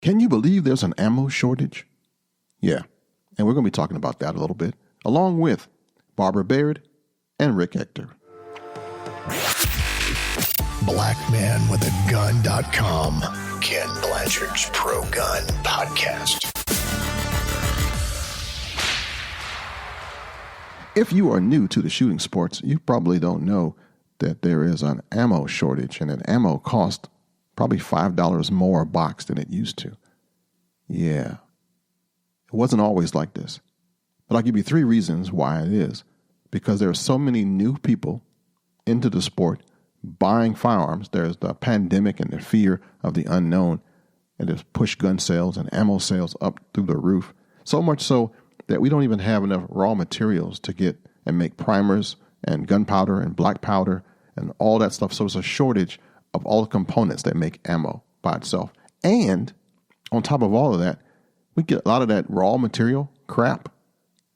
Can you believe there's an ammo shortage? Yeah, and we're going to be talking about that a little bit, along with Barbara Baird and Rick Ector. Blackmanwithagun.com, Kenn Blanchard's Pro Gun Podcast. If you are new to the shooting sports, you probably don't know that there is an ammo shortage, and that ammo costs probably $5 more a box than it used to. Yeah, it wasn't always like this. But I'll give you 3 reasons why it is. Because there are so many new people into the sport buying firearms. There's the pandemic and the fear of the unknown, and there's pushed gun sales and ammo sales up through the roof. So much so that we don't even have enough raw materials to get and make primers and gunpowder and black powder and all that stuff. So it's a shortage of all the components that make ammo by itself. And on top of all of that, we get a lot of that raw material crap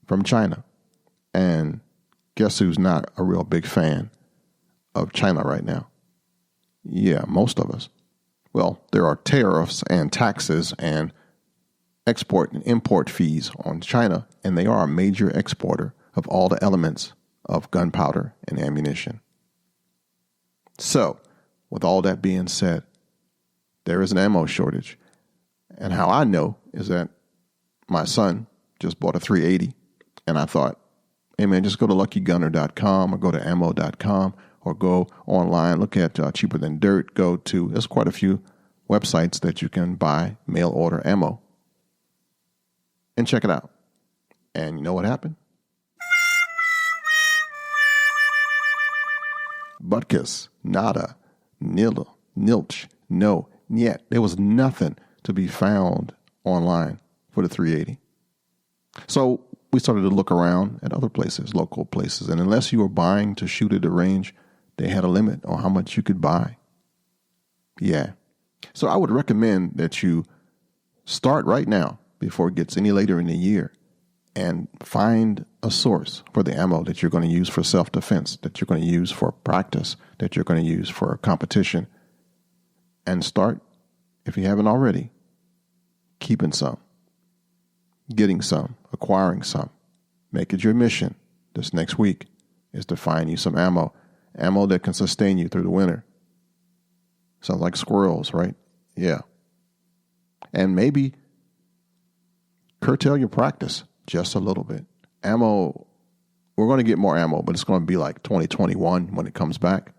from China. And guess who's not a real big fan of China right now? Yeah, most of us. Well, there are tariffs and taxes and export and import fees on China, and they are a major exporter of all the elements of gunpowder and ammunition. So, with all that being said, there is an ammo shortage. And how I know is that my son just bought a .380, and I thought, hey man, just go to luckygunner.com or go to ammo.com or go online, look at Cheaper Than Dirt, there's quite a few websites that you can buy mail order ammo. And check it out. And you know what happened? Butkus, nada, nil, nilch, no, yet. There was nothing to be found online for the .380. So we started to look around at other places, local places. And unless you were buying to shoot at the range, they had a limit on how much you could buy. Yeah. So I would recommend that you start right now before it gets any later in the year and find a source for the ammo that you're going to use for self-defense, that you're going to use for practice, that you're going to use for competition. And start, if you haven't already, keeping some, getting some, acquiring some. Make it your mission this next week is to find you some ammo that can sustain you through the winter. Sounds like squirrels, right? Yeah. And maybe curtail your practice just a little bit. Ammo, we're going to get more ammo, but it's going to be like 2021 when it comes back.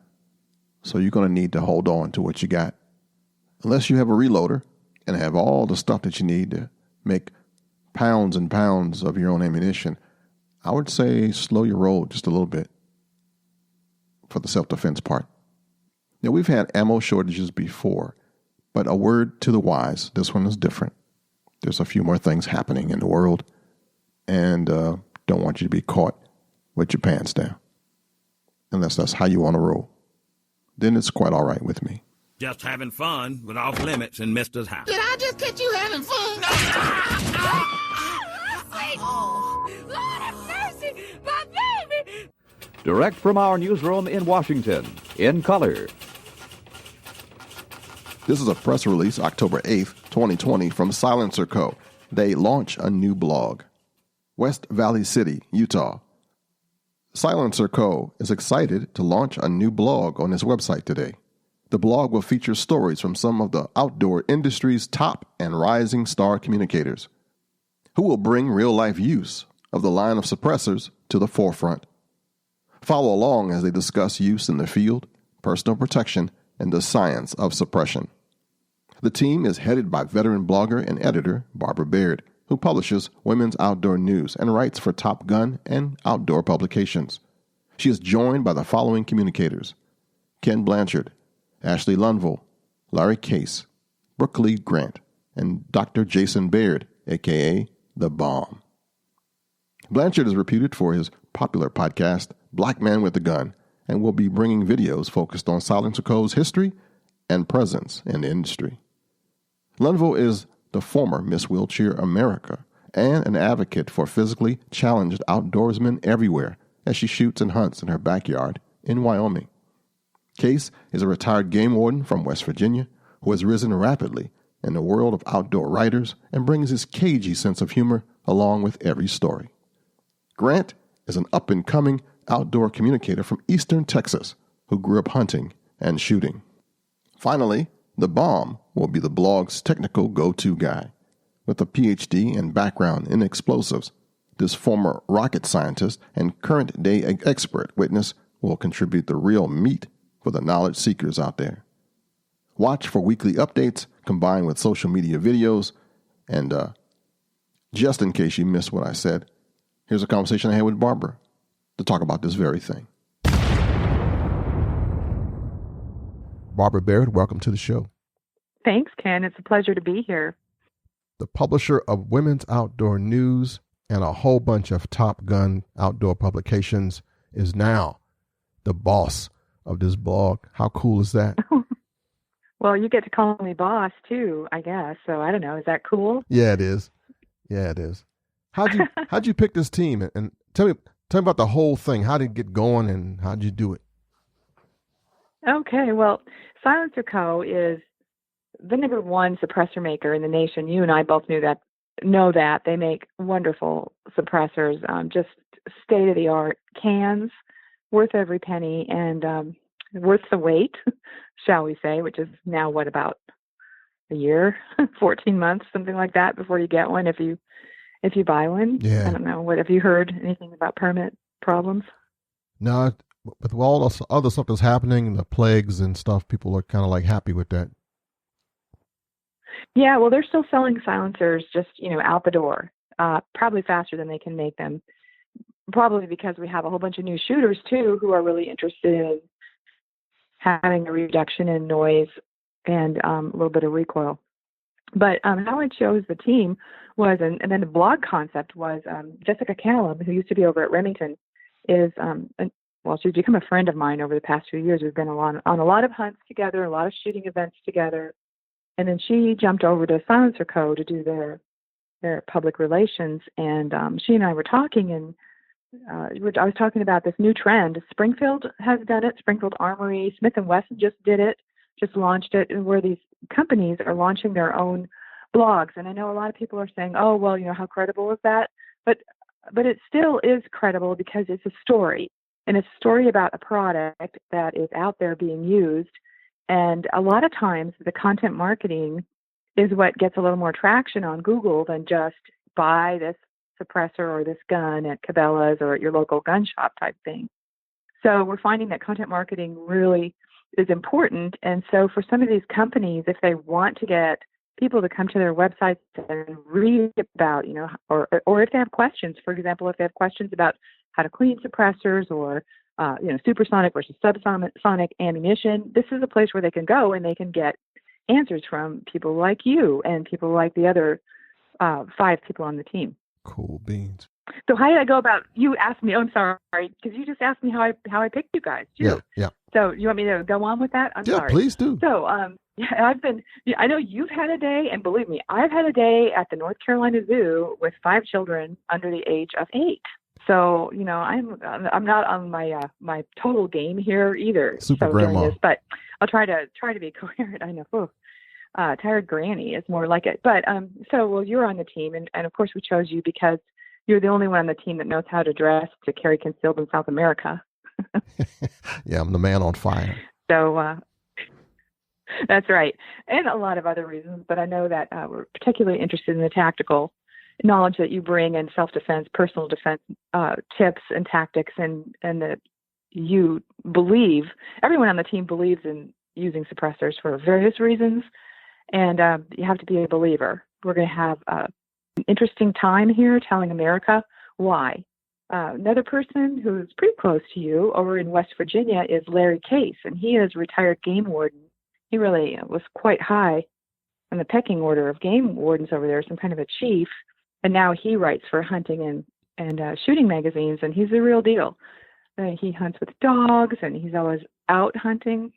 So you're going to need to hold on to what you got. Unless you have a reloader and have all the stuff that you need to make pounds and pounds of your own ammunition, I would say slow your roll just a little bit for the self-defense part. Now, we've had ammo shortages before, but a word to the wise, this one is different. There's a few more things happening in the world, and don't want you to be caught with your pants down, unless that's how you want to roll. Then it's quite all right with me. Just having fun with off limits in Mister's house. Did I just catch you having fun? Oh, Lord have mercy, my baby! Direct from our newsroom in Washington, in color. This is a press release, October 8th, 2020, from Silencer Co. They launch a new blog. West Valley City, Utah. Silencer Co. is excited to launch a new blog on its website today. The blog will feature stories from some of the outdoor industry's top and rising star communicators, who will bring real-life use of the line of suppressors to the forefront. Follow along as they discuss use in the field, personal protection, and the science of suppression. The team is headed by veteran blogger and editor Barbara Baird, who publishes women's outdoor news and writes for Top Gun and outdoor publications. She is joined by the following communicators: Kenn Blanchard, Ashley Lunville, Larry Case, Brooke Lee Grant, and Dr. Jason Baird, a.k.a. The Bomb. Blanchard is reputed for his popular podcast, Black Man with a Gun, and will be bringing videos focused on Silencer Co.'s history and presence in the industry. Lunville is the former Miss Wheelchair America and an advocate for physically challenged outdoorsmen everywhere as she shoots and hunts in her backyard in Wyoming. Case is a retired game warden from West Virginia who has risen rapidly in the world of outdoor writers and brings his cagey sense of humor along with every story. Grant is an up-and-coming outdoor communicator from Eastern Texas who grew up hunting and shooting. Finally, the bomb will be the blog's technical go-to guy. With a PhD and background in explosives, this former rocket scientist and current-day expert witness will contribute the real meat for the knowledge seekers out there. Watch for weekly updates combined with social media videos. And just in case you missed what I said, here's a conversation I had with Barbara to talk about this very thing. Barbara Barrett, welcome to the show. Thanks, Ken. It's a pleasure to be here. The publisher of Women's Outdoor News and a whole bunch of Top Gun outdoor publications is now the boss of this blog. How cool is that? Well, you get to call me boss too, I guess. So I don't know. Is that cool? Yeah, it is. Yeah, it is. How'd you pick this team? And tell me about the whole thing. How did it get going and how'd you do it? Okay. Well, MCRGO is the number one suppressor maker in the nation. You and I both know that. They make wonderful suppressors, just state of the art cans, worth every penny, and worth the wait, shall we say, which is now about a year, 14 months, something like that, before you get one if you buy one. Yeah. I don't know. Have you heard anything about permit problems? No, with all the other stuff that's happening, the plagues and stuff, people are kind of like happy with that. Yeah, well, they're still selling silencers just, out the door, probably faster than they can make them. Probably because we have a whole bunch of new shooters, too, who are really interested in having a reduction in noise and a little bit of recoil. But how I chose the team was, and then the blog concept was, Jessica Callum, who used to be over at Remington, is, she's become a friend of mine over the past few years. We've been on a lot of hunts together, a lot of shooting events together. And then she jumped over to MCRGO to do their public relations. And she and I were talking, and I was talking about this new trend. Springfield has done it. Springfield Armory, Smith & Wesson just did it, just launched it, and where these companies are launching their own blogs. And I know a lot of people are saying, oh, well, how credible is that? But it still is credible because it's a story. And it's a story about a product that is out there being used. And a lot of times the content marketing is what gets a little more traction on Google than just buy this suppressor or this gun at Cabela's or at your local gun shop type thing. So we're finding that content marketing really is important. And so for some of these companies, if they want to get people to come to their websites and read about, or if they have questions, for example, if they have questions about how to clean suppressors or, supersonic versus subsonic ammunition, this is a place where they can go and they can get answers from people like you and people like the other 5 people on the team. Cool beans. So how did I go about? You asked me. Oh, I'm sorry, because you just asked me how I picked you guys too. Yeah. So you want me to go on with that? I'm sorry. Yeah, please do. So I know you've had a day, and believe me, I've had a day at the North Carolina Zoo with 5 children under the age of 8. So I'm not on my total game here either. Super grandma. This, but I'll try to be coherent. I know. Tired granny is more like it. But you're on the team, and of course we chose you because you're the only one on the team that knows how to dress to carry concealed in South America. Yeah, I'm the man on fire. So that's right, and a lot of other reasons. But I know that we're particularly interested in the tactical knowledge that you bring in self-defense, personal defense tips and tactics, and that you believe, everyone on the team believes in using suppressors for various reasons, and you have to be a believer. We're going to have an interesting time here telling America why. Another person who's pretty close to you over in West Virginia is Larry Case, and he is a retired game warden. He really was quite high on the pecking order of game wardens over there, some kind of a chief. And now he writes for hunting and shooting magazines, and he's the real deal. He hunts with dogs, and he's always out hunting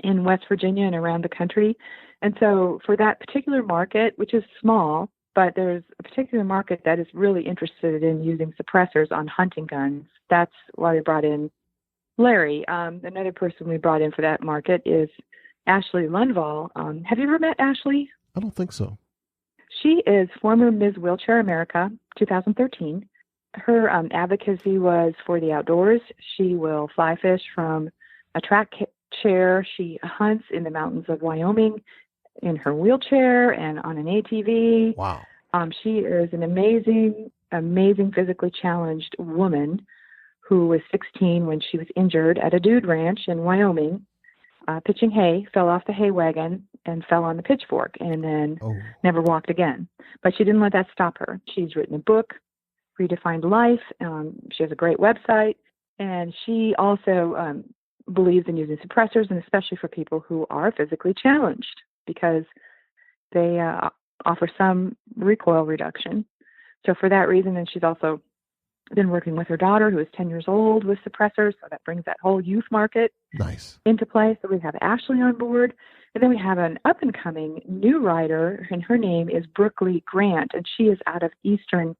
in West Virginia and around the country. And so for that particular market, which is small, but there's a particular market that is really interested in using suppressors on hunting guns. That's why we brought in Larry. Another person we brought in for that market is Ashley Lundvall. Have you ever met Ashley? I don't think so. She is former Ms. Wheelchair America, 2013. Her advocacy was for the outdoors. She will fly fish from a track chair. She hunts in the mountains of Wyoming in her wheelchair and on an ATV. Wow. She is an amazing physically challenged woman who was 16 when she was injured at a dude ranch in Wyoming, pitching hay, fell off the hay wagon and fell on the pitchfork and then never walked again. But she didn't let that stop her. She's written a book, Redefined Life. She has a great website, and she also believes in using suppressors, and especially for people who are physically challenged, because they offer some recoil reduction. So for that reason, and she's also been working with her daughter, who is 10 years old, with suppressors, so that brings that whole youth market into play. So we have Ashley on board, and then we have an up-and-coming new writer, and her name is Brookley Grant, and she is out of Eastern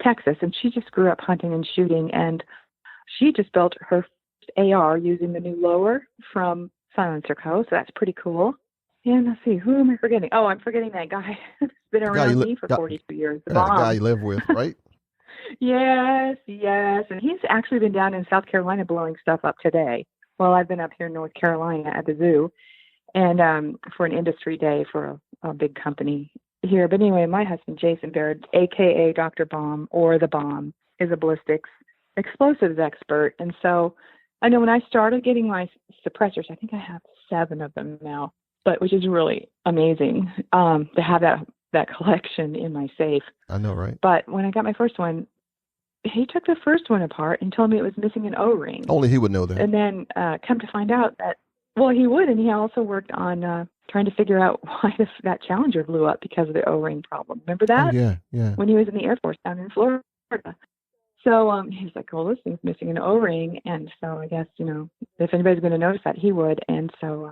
Texas, and she just grew up hunting and shooting, and she just built her first AR using the new lower from MCRGO, so that's pretty cool. And let's see, who am I forgetting? Oh, I'm forgetting that guy who's been around me for 42 years. The guy you live with, right? Yes. And he's actually been down in South Carolina blowing stuff up today. Well, I've been up here in North Carolina at the zoo and for an industry day for a big company here. But anyway, my husband, Jason Baird, a.k.a. Dr. Bomb or The Bomb, is a ballistics explosives expert. And so I know when I started getting my suppressors, I think I have 7 of them now, but which is really amazing to have that collection in my safe. I know, right? But when I got my first one, he took the first one apart and told me it was missing an O-ring. Only he would know that. And then come to find out that, well, he would, and he also worked on trying to figure out why that Challenger blew up because of the O-ring problem. Remember that? Oh, yeah. When he was in the Air Force down in Florida. So he's like, well, this thing's missing an O-ring. And so I guess, if anybody's going to notice that, he would. And so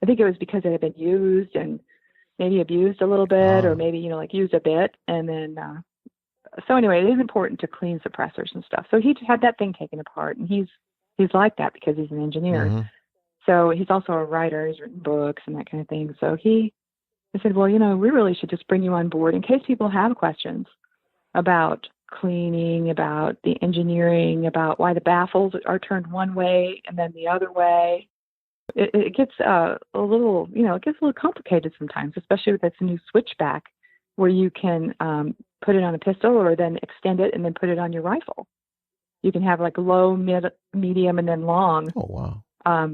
I think it was because it had been used and maybe abused a little bit or maybe, used a bit. And then, so anyway, it is important to clean suppressors and stuff. So he had that thing taken apart, and he's like that because he's an engineer. Mm-hmm. So he's also a writer. He's written books and that kind of thing. So I said, well, we really should just bring you on board in case people have questions about cleaning, about the engineering, about why the baffles are turned one way and then the other way. It gets a little, it gets a little complicated sometimes, especially with this new switchback where you can put it on a pistol or then extend it and then put it on your rifle. You can have like low, medium, and then long. Oh, wow.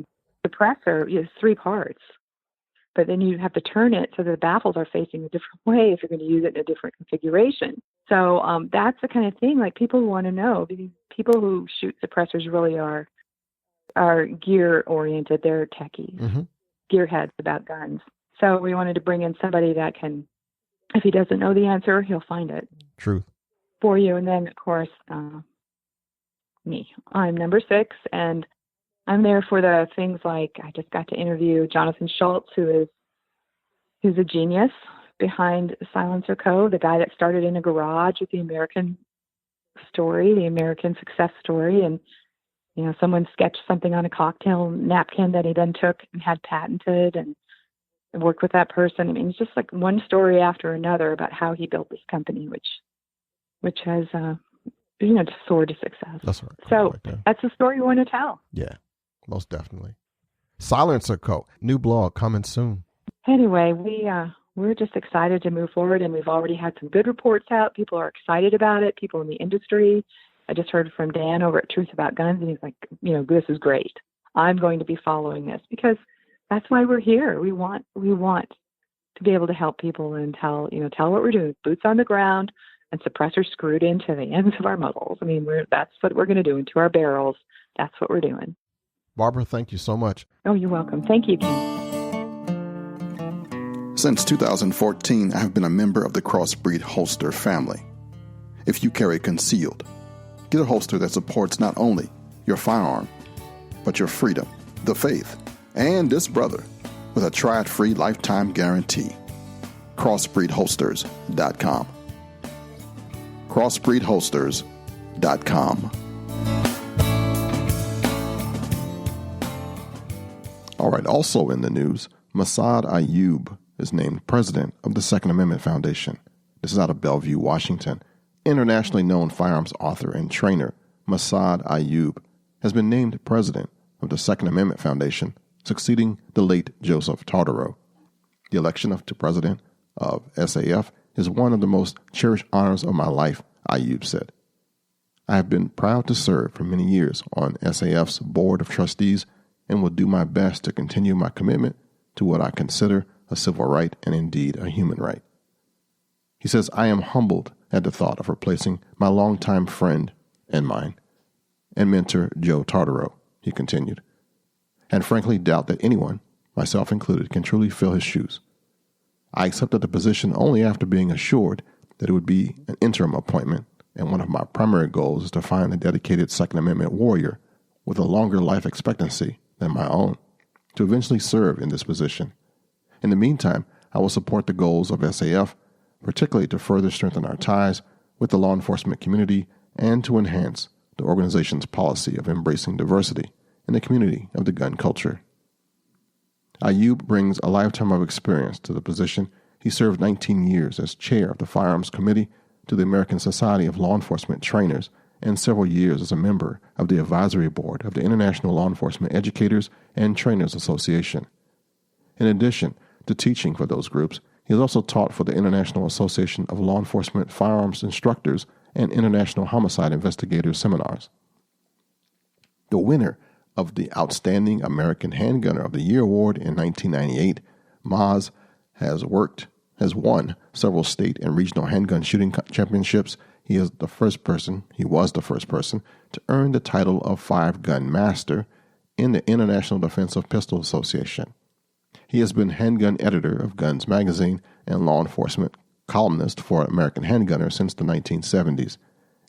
Suppressor is 3 parts, but then you have to turn it so the baffles are facing a different way if you're going to use it in a different configuration. So that's the kind of thing like people want to know. People who shoot suppressors really are gear oriented. They're techies, gearheads about guns. So we wanted to bring in somebody that can, if he doesn't know the answer, he'll find it. Truth. For you. And then, of course, me. I'm number 6, and I'm there for the things like I just got to interview Jonathan Schultz, who's a genius behind MCRGO, the guy that started in a garage with the American story, the American success story. And, someone sketched something on a cocktail napkin that he then took and had patented and worked with that person. I mean, it's just like one story after another about how he built this company, which has, just soared to success. That's right. So that's the story we want to tell. Yeah, most definitely. MCRGO, new blog coming soon. Anyway, we're just excited to move forward, and we've already had some good reports out. People are excited about it. People in the industry. I just heard from Dan over at Truth About Guns, and he's like, this is great. I'm going to be following this because that's why we're here. We want to be able to help people and tell what we're doing. Boots on the ground and suppressors screwed into the ends of our muzzles. I mean, that's what we're going to do into our barrels. That's what we're doing. Barbara, thank you so much. Oh, you're welcome. Thank you, Ken. Since 2014, I have been a member of the Crossbreed Holster family. If you carry concealed, get a holster that supports not only your firearm, but your freedom, the faith, and this brother with a try-it-free lifetime guarantee. Crossbreedholsters.com. Crossbreedholsters.com. All right, also in the news, Massad Ayoob is named president of the Second Amendment Foundation. This is out of Bellevue, Washington. Internationally known firearms author and trainer Massad Ayoob has been named president of the Second Amendment Foundation, succeeding the late Joseph Tartareau. The election to president of SAF is one of the most cherished honors of my life, Ayoob said. I have been proud to serve for many years on SAF's board of trustees and will do my best to continue my commitment to what I consider a civil right and indeed a human right. He says, I am humbled at the thought of replacing my longtime friend and mine and mentor Joe Tartareau, he continued, and frankly doubt that anyone, myself included, can truly fill his shoes. I accepted the position only after being assured that it would be an interim appointment, and one of my primary goals is to find a dedicated Second Amendment warrior with a longer life expectancy than my own to eventually serve in this position. In the meantime, I will support the goals of SAF, particularly to further strengthen our ties with the law enforcement community and to enhance the organization's policy of embracing diversity in the community of the gun culture. Ayoob brings a lifetime of experience to the position. He served 19 years as chair of the Firearms Committee to the American Society of Law Enforcement Trainers and several years as a member of the advisory board of the International Law Enforcement Educators and Trainers Association. In addition to teaching for those groups, he has also taught for the International Association of Law Enforcement Firearms Instructors and International Homicide Investigators seminars. The winner of the Outstanding American Handgunner of the Year Award in 1998, Maz has won several state and regional handgun shooting championships. He was the first person to earn the title of Five-Gun Master in the International Defense of Pistol Association. He has been handgun editor of Guns Magazine and law enforcement columnist for American Handgunner since the 1970s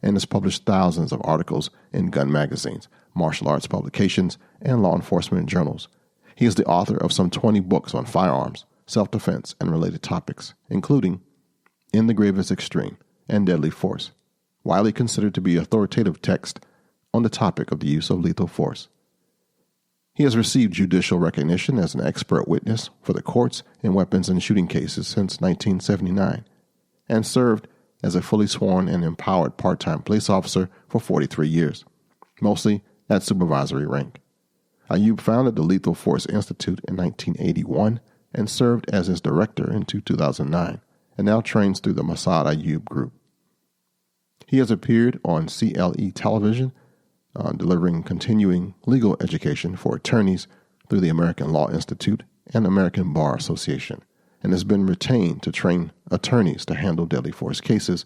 and has published thousands of articles in gun magazines, martial arts publications, and law enforcement journals. He is the author of some 20 books on firearms, self-defense, and related topics, including In the Gravest Extreme and Deadly Force, widely considered to be authoritative text on the topic of the use of lethal force. He has received judicial recognition as an expert witness for the courts in weapons and shooting cases since 1979 and served as a fully sworn and empowered part-time police officer for 43 years, mostly at supervisory rank. Ayoob founded the Lethal Force Institute in 1981 and served as its director until 2009 and now trains through the Massad Ayoob Group. He has appeared on CLE television, delivering continuing legal education for attorneys through the American Law Institute and American Bar Association, and has been retained to train attorneys to handle deadly force cases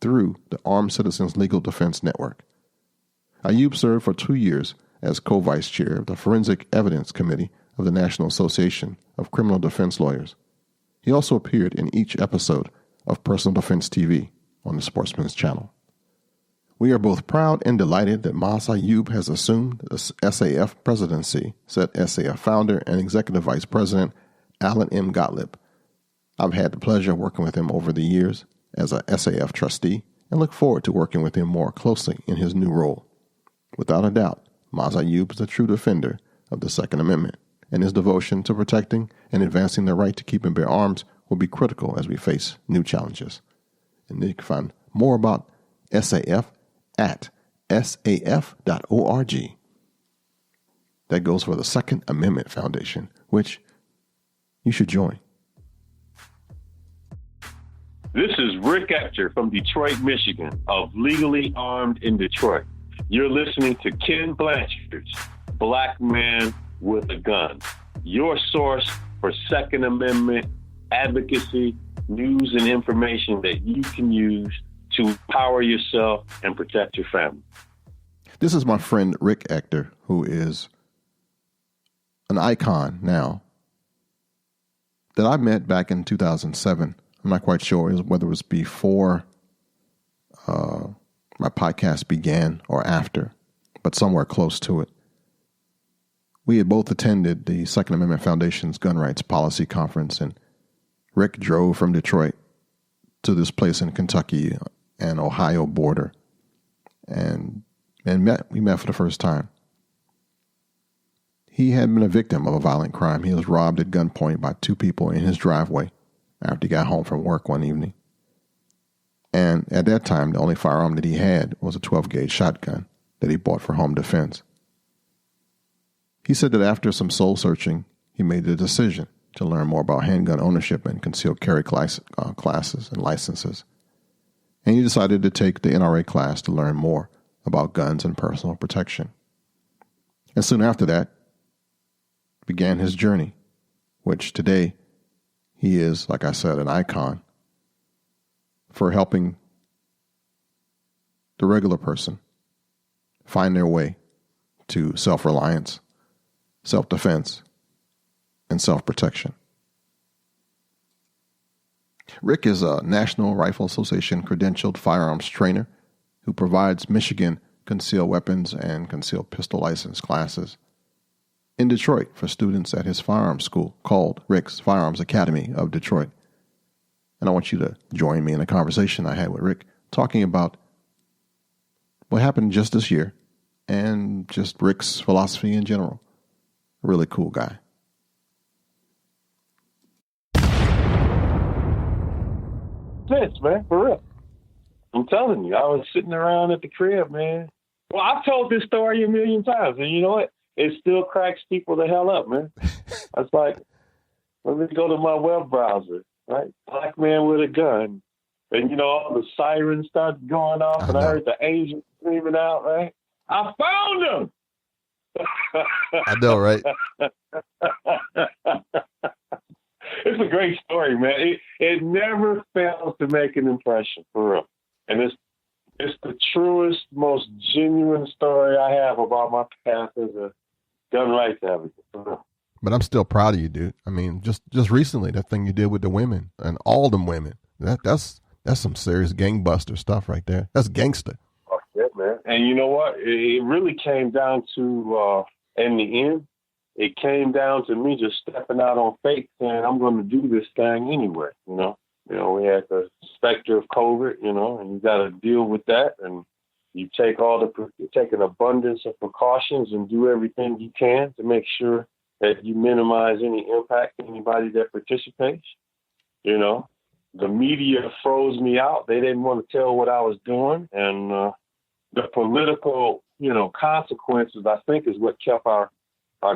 through the Armed Citizens Legal Defense Network. Ayoob served for 2 years as co-vice chair of the Forensic Evidence Committee of the National Association of Criminal Defense Lawyers. He also appeared in each episode of Personal Defense TV on the Sportsman's Channel. We are both proud and delighted that Mas Ayoob has assumed the SAF presidency, said SAF founder and executive vice president Alan M. Gottlieb. I've had the pleasure of working with him over the years as a SAF trustee and look forward to working with him more closely in his new role. Without a doubt, Mas Ayoob is a true defender of the Second Amendment, and his devotion to protecting and advancing the right to keep and bear arms will be critical as we face new challenges. And you can find more about SAF at saf.org. That goes for the Second Amendment Foundation, which you should join. This is Rick Ector from Detroit, Michigan, of Legally Armed in Detroit. You're listening to Kenn Blanchard's Black Man with a Gun, your source for Second Amendment advocacy, news, and information that you can use to empower yourself and protect your family. This is my friend Rick Ector, who is an icon now, that I met back in 2007. I'm not quite sure whether it was before my podcast began or after, but somewhere close to it. We had both attended the Second Amendment Foundation's Gun Rights Policy Conference, and Rick drove from Detroit to this place in Kentucky and Ohio border, and we met for the first time. he had been a victim of a violent crime. He was robbed at gunpoint by two people in his driveway after he got home from work one evening. And at that time, the only firearm that he had was a 12-gauge shotgun that he bought for home defense. He said that after some soul searching, he made the decision to learn more about handgun ownership and concealed carry classes and licenses. And he decided to take the NRA class to learn more about guns and personal protection. And soon after that, began his journey, which today he is, like I said, an icon for helping the regular person find their way to self-reliance, self-defense, and self-protection. Rick is a National Rifle Association credentialed firearms trainer who provides Michigan concealed weapons and concealed pistol license classes in Detroit for students at his firearms school called Rick's Firearms Academy of Detroit. And I want you to join me in a conversation I had with Rick talking about what happened just this year and just Rick's philosophy in general. A really cool guy. This, man, for real. I'm telling you, I was sitting around at the crib, man. Well, I've told this story a million times, and you know what? It still cracks people the hell up, man. I was like, let me go to my web browser, right? Black man with a gun. And, you know, all the sirens started going off, and I heard the angels screaming out, right? I found him! I know, right? It's a great story, man. It never fails to make an impression, for real. And it's the truest, most genuine story I have about my path as a gun rights advocate, for real. But I'm still proud of you, dude. I mean, just recently, that thing you did with the women and all them women, that's some serious gangbuster stuff right there. That's gangster. Oh, yeah, man. And you know what? It really came down to, in the end, it came down to me just stepping out on faith saying, I'm going to do this thing anyway, you know. You know, we had the specter of COVID, you know, and you got to deal with that. And you take an abundance of precautions and do everything you can to make sure that you minimize any impact to anybody that participates. You know, the media froze me out. They didn't want to tell what I was doing. And the political, you know, consequences, I think, is what kept our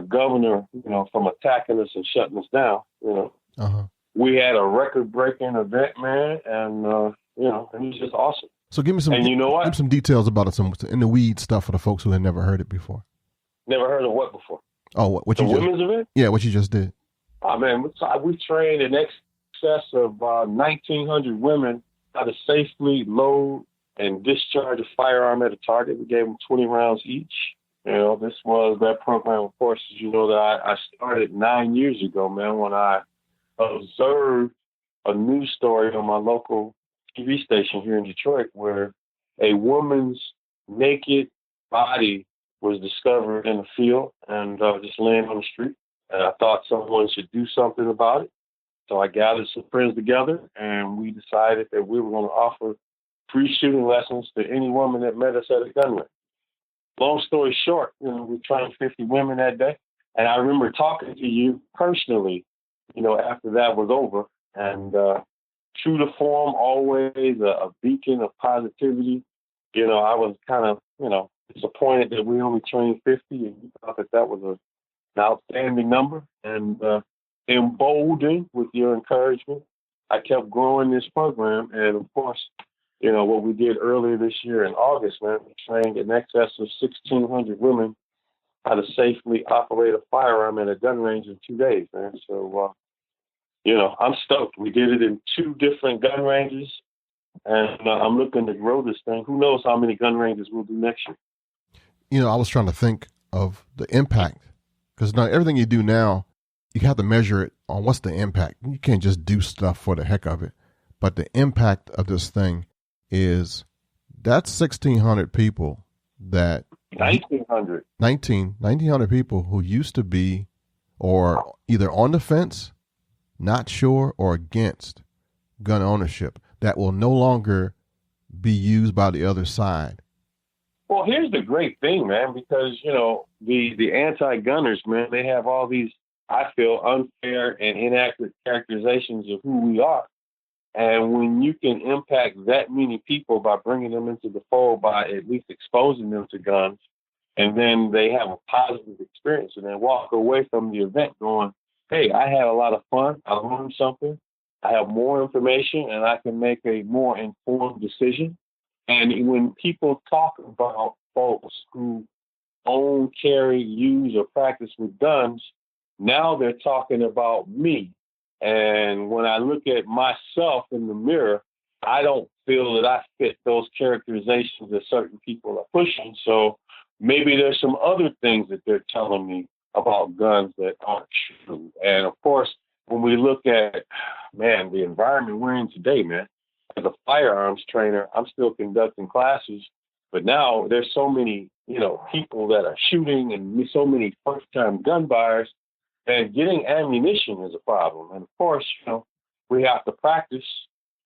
governor, you know, from attacking us and shutting us down, you know. Uh-huh. We had a record-breaking event, man, and, you know, it was just awesome. So give me some, you know what? Give me some details about it, some in the weed stuff for the folks who had never heard it before. Never heard of what before? Oh, what you the just, women's event? Yeah, what you just did. Oh, man, we trained in excess of 1,900 women how to safely load and discharge a firearm at a target. We gave them 20 rounds each. You know, this was that program, of course, as you know, that I started 9 years ago, man, when I observed a news story on my local TV station here in Detroit where a woman's naked body was discovered in a field and just laying on the street. And I thought someone should do something about it. So I gathered some friends together and we decided that we were going to offer free shooting lessons to any woman that met us at a gun range. Long story short, you know, we trained 50 women that day. And I remember talking to you personally, you know, after that was over. And true to form, always a beacon of positivity. You know, I was kind of, you know, disappointed that we only trained 50 and you thought that was an outstanding number. And emboldened with your encouragement, I kept growing this program. And of course, you know, what we did earlier this year in August, man, we trained in excess of 1,600 women how to safely operate a firearm at a gun range in 2 days, man. So, you know, I'm stoked. We did it in 2 different gun ranges, and I'm looking to grow this thing. Who knows how many gun ranges we'll do next year? You know, I was trying to think of the impact, because now everything you do now, you have to measure it on what's the impact. You can't just do stuff for the heck of it. But the impact of this thing is that's 1,600 people that 1,900 people who used to be or either on the fence, not sure, or against gun ownership that will no longer be used by the other side. Well, here's the great thing, man, because, the anti-gunners, man, they have all these, I feel, unfair and inaccurate characterizations of who we are. And when you can impact that many people by bringing them into the fold, by at least exposing them to guns, and then they have a positive experience and then walk away from the event going, hey, I had a lot of fun. I learned something. I have more information and I can make a more informed decision. And when people talk about folks who own, carry, use, or practice with guns, now they're talking about me. And when I look at myself in the mirror, I don't feel that I fit those characterizations that certain people are pushing. So maybe there's some other things that they're telling me about guns that aren't true. And of course, when we look at, man, the environment we're in today, man, as a firearms trainer, I'm still conducting classes, but now there's so many, people that are shooting and so many first-time gun buyers, and getting ammunition is a problem. And of course, we have to practice.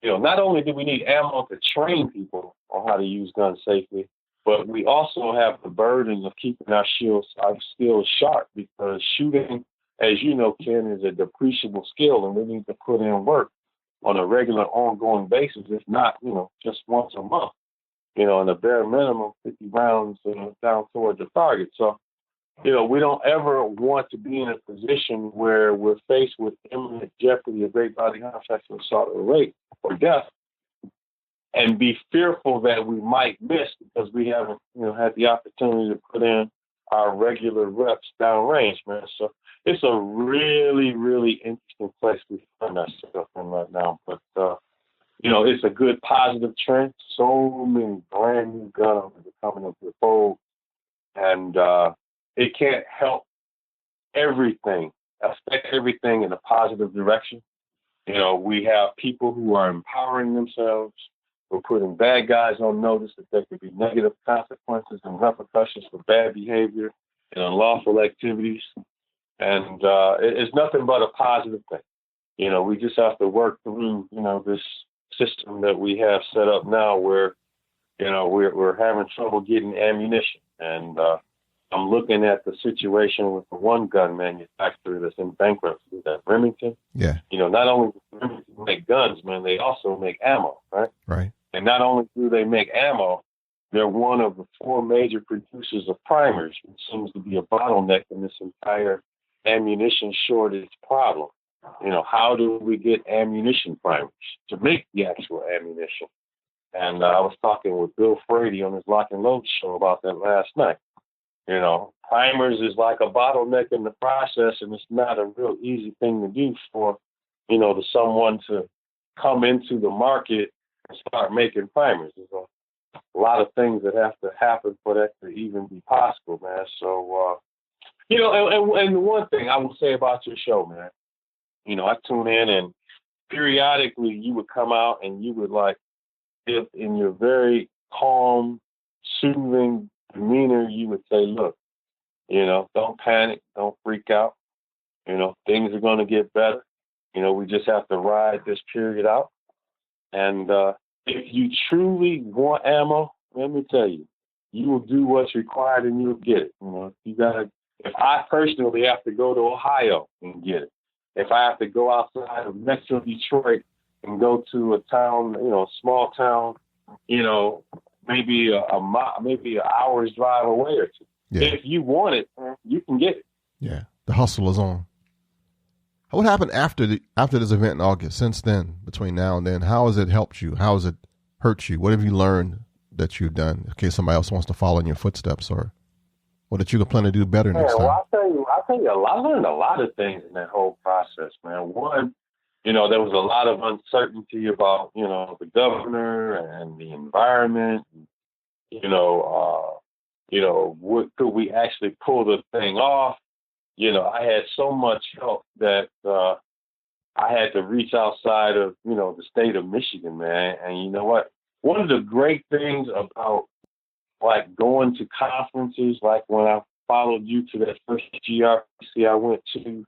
Not only do we need ammo to train people on how to use guns safely, but we also have the burden of keeping our skills sharp, because shooting, as you know, Ken, is a depreciable skill, and we need to put in work on a regular, ongoing basis, if not, just once a month, and a bare minimum 50 rounds down towards the target. So, we don't ever want to be in a position where we're faced with imminent jeopardy of great bodily harm, sexual assault, or rape, or death, and be fearful that we might miss because we haven't, had the opportunity to put in our regular reps downrange, man. So it's a really, really interesting place we find ourselves in right now. But, it's a good positive trend. So many brand new gun owners are coming into the fold. And it can't help affect everything in a positive direction. We have people who are empowering themselves. We're putting bad guys on notice that there could be negative consequences and repercussions for bad behavior and unlawful activities. And it's nothing but a positive thing. We just have to work through, this system that we have set up now where, we're having trouble getting ammunition. And I'm looking at the situation with the one gun manufacturer that's in bankruptcy, that Remington. Yeah. Not only do Remington make guns, man, they also make ammo, right? Right. And not only do they make ammo, they're one of the 4 major producers of primers, which seems to be a bottleneck in this entire ammunition shortage problem. How do we get ammunition primers to make the actual ammunition? And I was talking with Bill Frady on his Lock and Load show about that last night. Primers is like a bottleneck in the process, and it's not a real easy thing to do for, to someone to come into the market and start making primers. There's a lot of things that have to happen for that to even be possible, man. So, and the one thing I will say about your show, man, I tune in, and periodically you would come out and you would, if in your very calm, soothing demeanor, you would say, look, don't panic, don't freak out. Things are going to get better. We just have to ride this period out. And if you truly want ammo, let me tell you, you will do what's required and you'll get it. If I personally have to go to Ohio and get it, if I have to go outside of Metro Detroit and go to a town, a small town, maybe maybe an hour's drive away or two. Yeah. If you want it, you can get it. Yeah, the hustle is on. What happened after this event in August? Since then, between now and then, how has it helped you? How has it hurt you? What have you learned that you've done in case somebody else wants to follow in your footsteps, or what that you can plan to do better next time? Well, I'll tell you, I learned a lot of things in that whole process, man. One, there was a lot of uncertainty about, the governor and the environment. What could we actually pull the thing off? I had so much help that I had to reach outside of, the state of Michigan, man. And you know what? One of the great things about going to conferences, like when I followed you to that first GRPC I went to in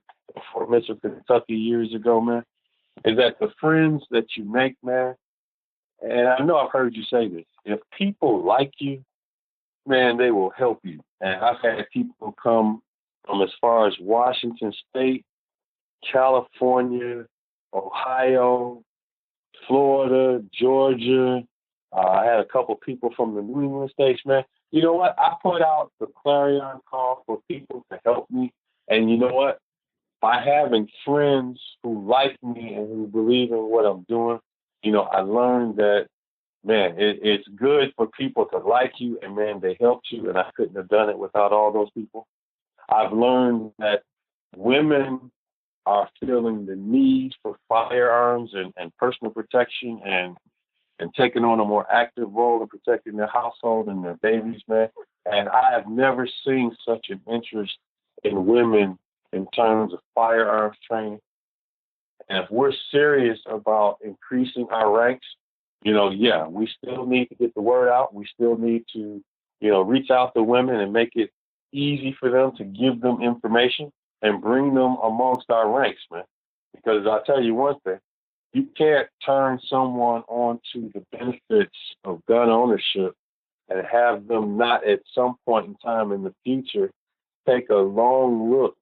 Fort Mitchell, Kentucky years ago, man, is that the friends that you make, man, and I know I've heard you say this, if people like you, man, they will help you. And I've had people come from as far as Washington State, California, Ohio, Florida, Georgia. I had a couple people from the New England states, man. You know what? I put out the clarion call for people to help me. And you know what? By having friends who like me and who believe in what I'm doing, you know, I learned that, man, it's good for people to like you, and, man, they helped you, and I couldn't have done it without all those people. I've learned that women are feeling the need for firearms and personal protection and taking on a more active role in protecting their household and their babies, man. And I have never seen such an interest in women in terms of firearms training. And if we're serious about increasing our ranks, you know, yeah, we still need to get the word out. We still need to, you know, reach out to women and make it easy for them to give them information and bring them amongst our ranks, man. Because I'll tell you one thing, you can't turn someone on to the benefits of gun ownership and have them not at some point in time in the future take a long look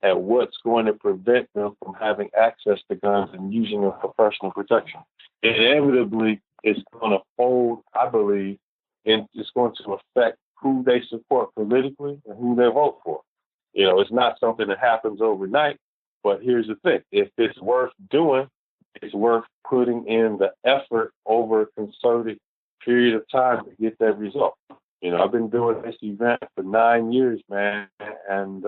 at what's going to prevent them from having access to guns and using them for personal protection. Inevitably, it's going to fold, I believe, and it's going to affect who they support politically and who they vote for. You know, it's not something that happens overnight, but here's the thing. If it's worth doing, it's worth putting in the effort over a concerted period of time to get that result. You know, I've been doing this event for 9 years, man, and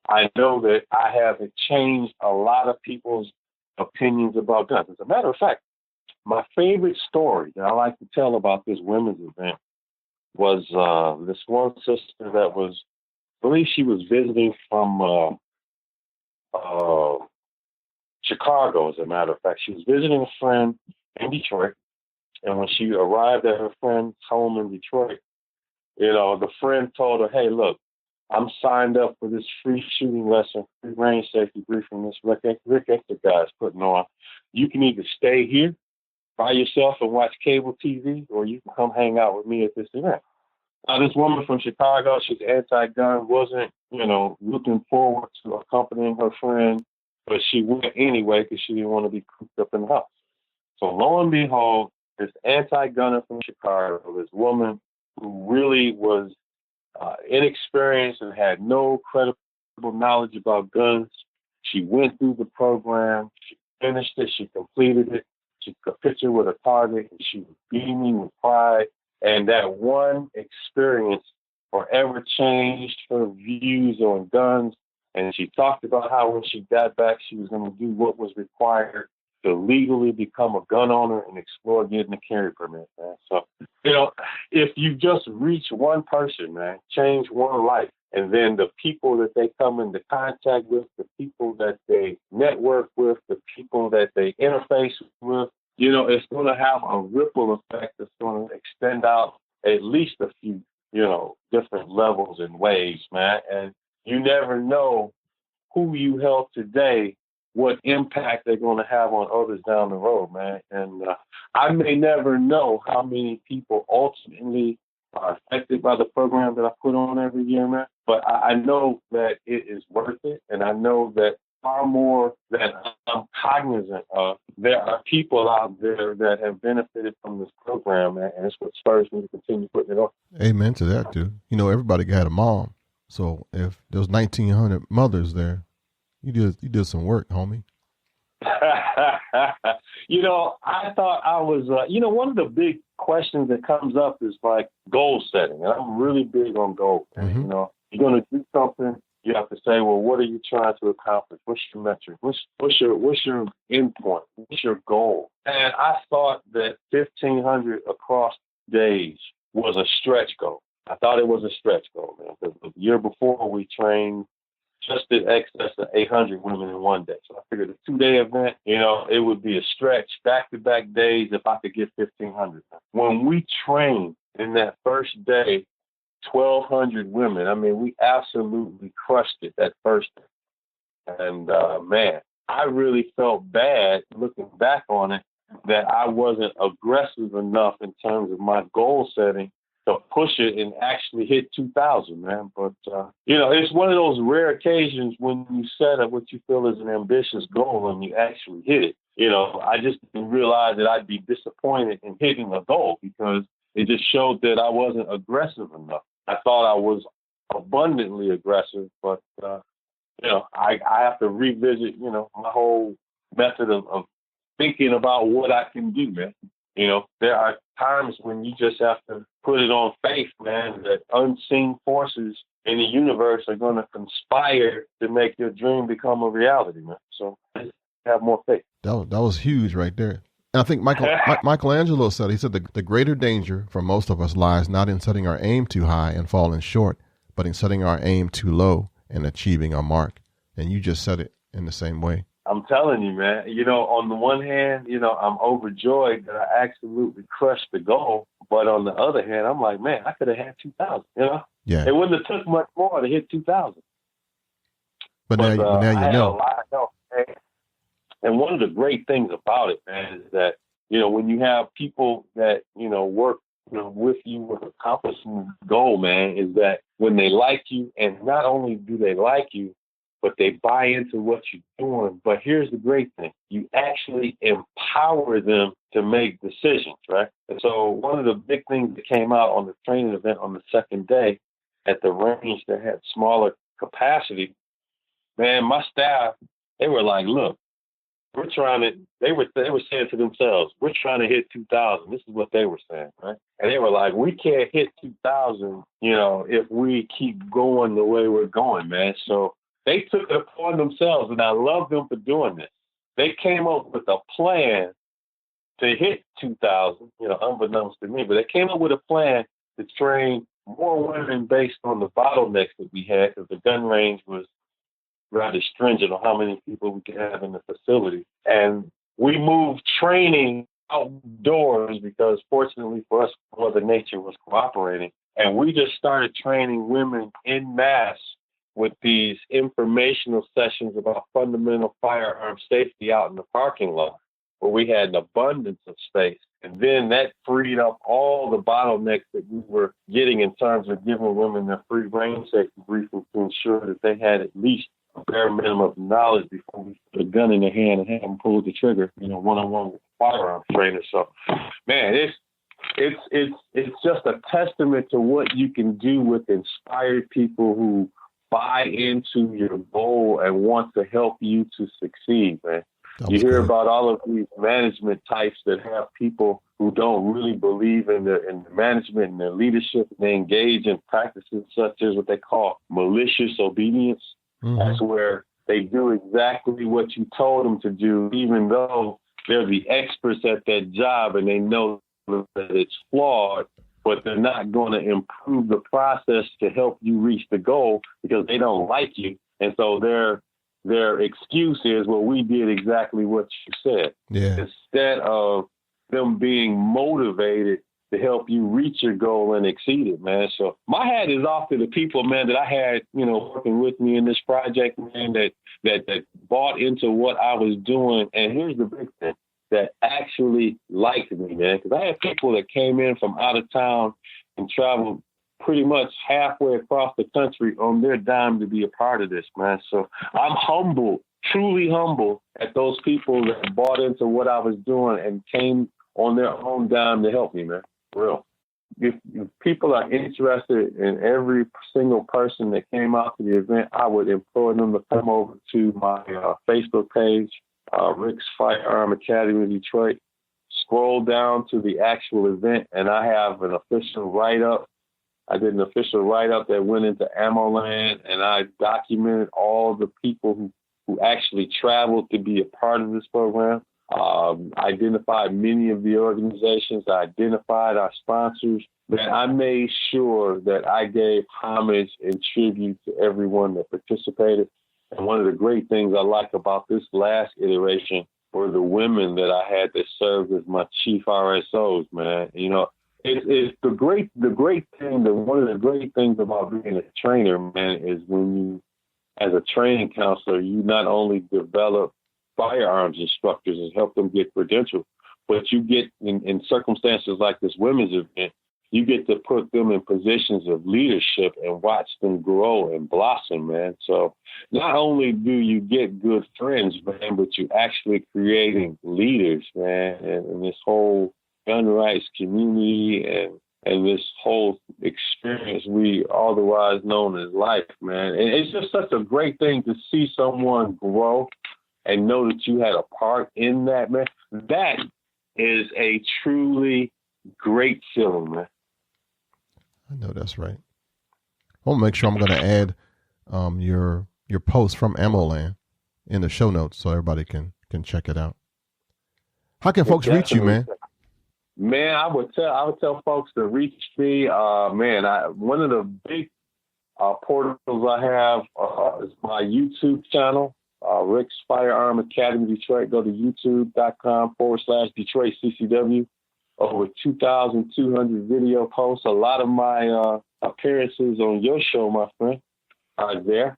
I know that I have changed a lot of people's opinions about guns. As a matter of fact, my favorite story that I like to tell about this women's event was this one sister that was, I believe she was visiting from Chicago, as a matter of fact. She was visiting a friend in Detroit, and when she arrived at her friend's home in Detroit, you know, the friend told her, hey, look, I'm signed up for this free shooting lesson, free range safety briefing this Rick Ector guy is putting on. You can either stay here by yourself and watch cable TV, or you can come hang out with me at this event. Now, this woman from Chicago, she's anti-gun, wasn't, you know, looking forward to accompanying her friend, but she went anyway because she didn't want to be cooped up in the house. So lo and behold, this anti-gunner from Chicago, this woman who really was inexperienced and had no credible knowledge about guns, she went through the program, she finished it, she completed it, she took a picture with a target, and she was beaming with pride. And that one experience forever changed her views on guns. And she talked about how when she got back, she was going to do what was required to legally become a gun owner and explore getting a carry permit, man. So, you know, if you just reach one person, man, change one life, and then the people that they come into contact with, the people that they network with, the people that they interface with, you know, it's going to have a ripple effect that's going to extend out at least a few, you know, different levels and ways, man. And you never know who you help today, what impact they're going to have on others down the road, man. And I may never know how many people ultimately are affected by the program that I put on every year, man. But I know that it is worth it, and I know that far more than I'm cognizant of, there are people out there that have benefited from this program, man, and it's what spurs me to continue putting it on. Amen to that, dude. You know, everybody got a mom. So if there was 1,900 mothers there, you did some work, homie. You know, I thought I was, you know, one of the big questions that comes up is like goal setting. And I'm really big on goals. Mm-hmm. You know, you're going to do something, you have to say, well, what are you trying to accomplish? What's your metric? What's your endpoint? What's your goal? And I thought that 1,500 across days was a stretch goal. I thought it was a stretch goal, man, because the year before we trained just in excess of 800 women in one day. So I figured a 2-day event, you know, it would be a stretch, back-to-back days if I could get 1,500. When we trained in that first day, 1,200 women, I mean, we absolutely crushed it that first day. And, man, I really felt bad looking back on it that I wasn't aggressive enough in terms of my goal setting to push it and actually hit 2,000, man. But, it's one of those rare occasions when you set up what you feel is an ambitious goal and you actually hit it. I just didn't realize that I'd be disappointed in hitting a goal because it just showed that I wasn't aggressive enough. I thought I was abundantly aggressive, but, I have to revisit, my whole method of thinking about what I can do, man. There are times when you just have to put it on faith, man, that unseen forces in the universe are going to conspire to make your dream become a reality, man. So have more faith. That was huge right there. And I think Michelangelo said, he said the greater danger for most of us lies not in setting our aim too high and falling short, but in setting our aim too low and achieving our mark. And you just said it in the same way. I'm telling you, man, on the one hand, I'm overjoyed that I absolutely crushed the goal. But on the other hand, I'm like, man, I could have had 2,000, Yeah. It wouldn't have took much more to hit 2,000. But now you know. And one of the great things about it, man, is that, when you have people that, work, with you with accomplishing the goal, man, is that when they like you, and not only do they like you, but they buy into what you're doing. But here's the great thing. You actually empower them to make decisions, right? And so one of the big things that came out on the training event on the second day at the range that had smaller capacity, man, my staff, they were like, look, they were saying to themselves, we're trying to hit 2,000. This is what they were saying, right? And they were like, we can't hit 2,000, if we keep going the way we're going, man. So they took it upon themselves, and I love them for doing this. They came up with a plan to hit 2,000, unbeknownst to me, but they came up with a plan to train more women based on the bottlenecks that we had, because the gun range was rather stringent on how many people we could have in the facility. And we moved training outdoors because, fortunately for us, Mother Nature was cooperating. And we just started training women en masse with these informational sessions about fundamental firearm safety out in the parking lot, where we had an abundance of space. And then that freed up all the bottlenecks that we were getting in terms of giving women their free range safety briefing to ensure that they had at least a bare minimum of knowledge before we put a gun in their hand and have them pull the trigger, one-on-one with a firearm trainer. So, man, it's just a testament to what you can do with inspired people who buy into your goal and want to help you to succeed, man. You hear about all of these management types that have people who don't really believe in the management and their leadership. They engage in practices such as what they call malicious obedience. Mm-hmm. That's where they do exactly what you told them to do, even though they're the experts at that job and they know that it's flawed, but they're not going to improve the process to help you reach the goal because they don't like you. And so their excuse is, well, we did exactly what you said. Yeah. Instead of them being motivated to help you reach your goal and exceed it, man. So my hat is off to the people, man, that I had, working with me in this project, man, that bought into what I was doing. And here's the big thing, that actually liked me, man, because I had people that came in from out of town and traveled pretty much halfway across the country on their dime to be a part of this, man. So I'm humbled, truly humbled at those people that bought into what I was doing and came on their own dime to help me, man. For real. If people are interested in every single person that came out to the event, I would implore them to come over to my Facebook page, Rick's Firearm Academy Detroit. Scroll down to the actual event, and I have an official write-up. I did an official write-up that went into AmmoLand, and I documented all the people who actually traveled to be a part of this program. Identified many of the organizations. I identified our sponsors. Man, I made sure that I gave homage and tribute to everyone that participated. And one of the great things I like about this last iteration were the women that I had that served as my chief RSOs, man. It's the great thing, one of the great things about being a trainer, man, is when you, as a training counselor, you not only develop firearms instructors and help them get credentialed, but you get, in circumstances like this women's event, you get to put them in positions of leadership and watch them grow and blossom, man. So not only do you get good friends, man, but you're actually creating leaders, man, and this whole gun rights community and this whole experience we otherwise known as life, man. And it's just such a great thing to see someone grow and know that you had a part in that, man. That is a truly great feeling, man. I know that's right. I want to make sure I'm going to add your post from AmmoLand in the show notes so everybody can check it out. How can folks reach you, man? Man, I would tell folks to reach me. One of the big portals I have is my YouTube channel, Rick's Firearm Academy Detroit. Go to youtube.com/Detroit CCW. Over 2,200 video posts. A lot of my appearances on your show, my friend, are there.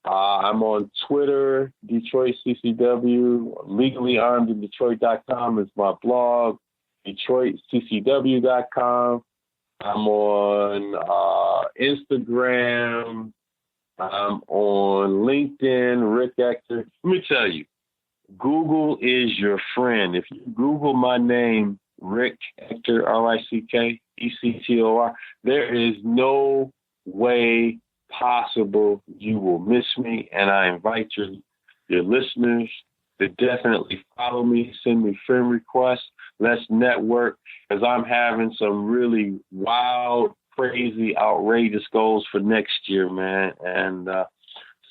I'm on Twitter, Detroit CCW. LegallyArmedInDetroit.com is my blog. DetroitCCW.com. I'm on Instagram. I'm on LinkedIn, Rick Ector. Let me tell you, Google is your friend. If you Google my name, Rick Ector, RickEctor, there is no way possible you will miss me. And I invite your listeners to definitely follow me, send me friend requests. Let's network, because I'm having some really wild, crazy, outrageous goals for next year, man. And as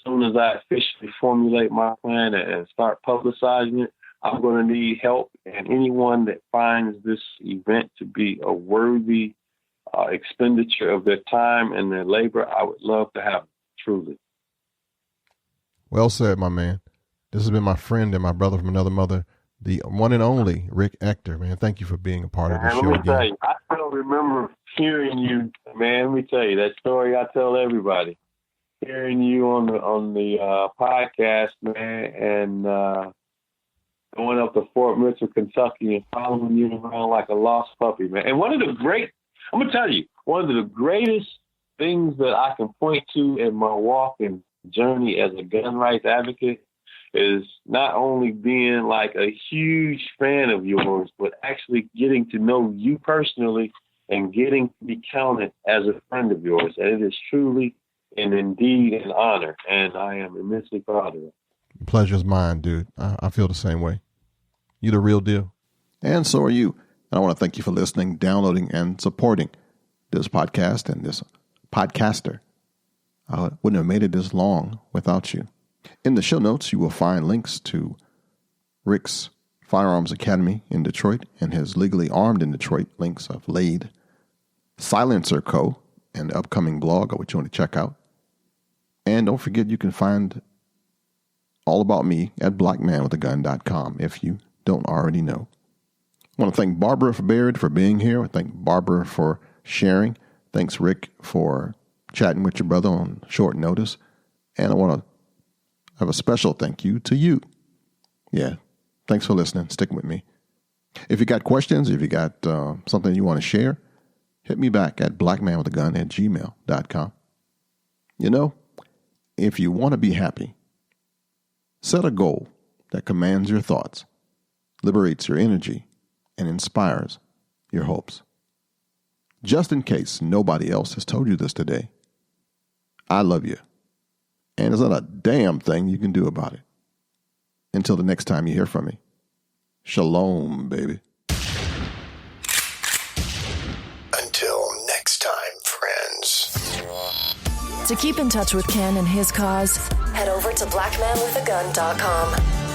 soon as I officially formulate my plan and start publicizing it, I'm going to need help. And anyone that finds this event to be a worthy expenditure of their time and their labor, I would love to have it, truly. Well said, my man. This has been my friend and my brother from another mother, the one and only Rick Ector, man. Thank you for being a part of the show again. Tell you, I still remember hearing you, man. Let me tell you that story I tell everybody. Hearing you on the podcast, man, and going up to Fort Mitchell, Kentucky, and following you around like a lost puppy, man. And I'm going to tell you, one of the greatest things that I can point to in my walk and journey as a gun rights advocate is not only being like a huge fan of yours, but actually getting to know you personally and getting to be counted as a friend of yours. And it is truly and indeed an honor, and I am immensely proud of it. Pleasure's mine, dude. I feel the same way. You the real deal. And so are you. And I want to thank you for listening, downloading, and supporting this podcast and this podcaster. I wouldn't have made it this long without you. In the show notes, you will find links to Rick's Firearms Academy in Detroit and his Legally Armed in Detroit links I've laid. Silencer Co. and the upcoming blog, which you want to check out. And don't forget, you can find all about me at blackmanwithagun.com if you don't already know. I want to thank Barbara Baird for being here. I thank Barbara for sharing. Thanks, Rick, for chatting with your brother on short notice. And I want to have a special thank you to you. Yeah, thanks for listening. Stick with me. If you got questions, if you got something you want to share, hit me back at blackmanwithagun@gmail.com. You know, if you want to be happy, set a goal that commands your thoughts, liberates your energy, and inspires your hopes. Just in case nobody else has told you this today, I love you. And there's not a damn thing you can do about it. Until the next time you hear from me. Shalom, baby. Until next time, friends. To keep in touch with Kenn and his cause, head over to blackmanwithagun.com.